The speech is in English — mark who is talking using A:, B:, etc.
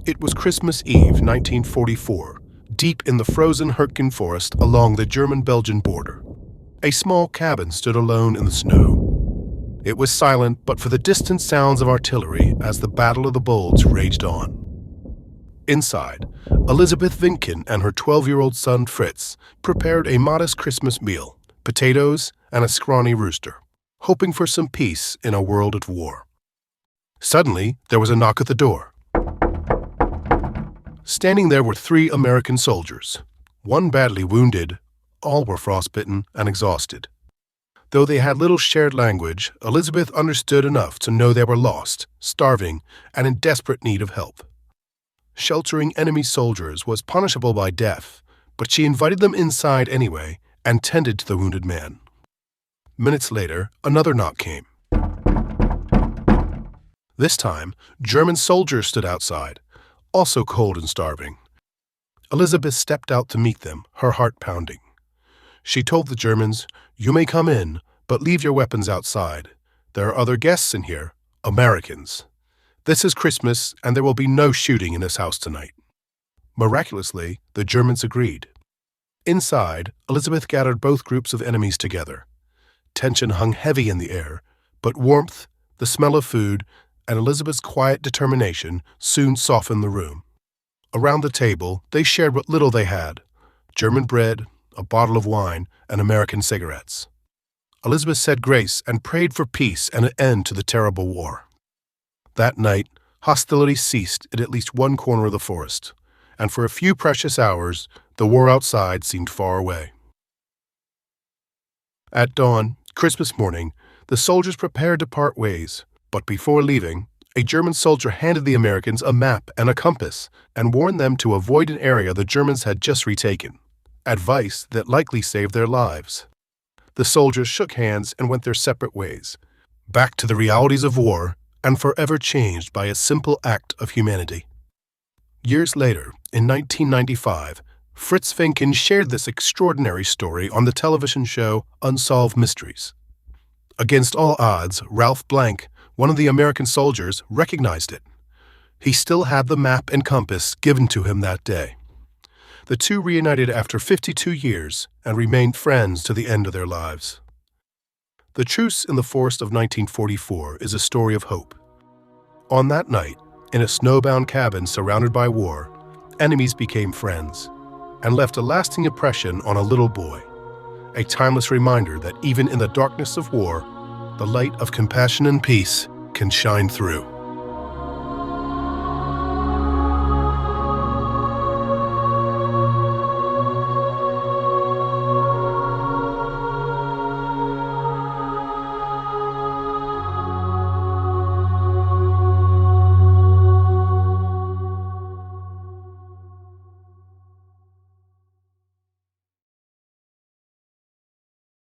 A: It was Christmas Eve, 1944, deep in the frozen Hürtgen forest along the German-Belgian border. A small cabin stood alone in the snow. It was silent but for the distant sounds of artillery as the Battle of the Bulge raged on. Inside, Elisabeth Winken and her 12-year-old son Fritz prepared a modest Christmas meal, potatoes and a scrawny rooster, hoping for some peace in a world at war. Suddenly, there was a knock at the door. Standing there were 3 American soldiers, one badly wounded, all were frostbitten and exhausted. Though they had little shared language, Elisabeth understood enough to know they were lost, starving, and in desperate need of help. Sheltering enemy soldiers was punishable by death, but she invited them inside anyway and tended to the wounded man. Minutes later, another knock came. This time, German soldiers stood outside, also cold and starving. Elisabeth stepped out to meet them, her heart pounding. She told the Germans, "You may come in, but leave your weapons outside. There are other guests in here, Americans. This is Christmas, and there will be no shooting in this house tonight." Miraculously, the Germans agreed. Inside, Elisabeth gathered both groups of enemies together. Tension hung heavy in the air, but warmth, the smell of food, and Elisabeth's quiet determination soon softened the room. Around the table, they shared what little they had: German bread, a bottle of wine, and American cigarettes. Elisabeth said grace and prayed for peace and an end to the terrible war. That night, hostilities ceased at least one corner of the forest, and for a few precious hours, the war outside seemed far away. At dawn, Christmas morning, the soldiers prepared to part ways. But before leaving, a German soldier handed the Americans a map and a compass and warned them to avoid an area the Germans had just retaken, advice that likely saved their lives. The soldiers shook hands and went their separate ways, back to the realities of war and forever changed by a simple act of humanity. Years later, in 1995, Fritz Winken shared this extraordinary story on the television show Unsolved Mysteries. Against all odds, Ralph Blank, one of the American soldiers, recognized it. He still had the map and compass given to him that day. The two reunited after 52 years and remained friends to the end of their lives. The Truce in the Forest of 1944 is a story of hope. On that night, in a snowbound cabin surrounded by war, enemies became friends and left a lasting impression on a little boy, a timeless reminder that even in the darkness of war, the light of compassion and peace can shine through.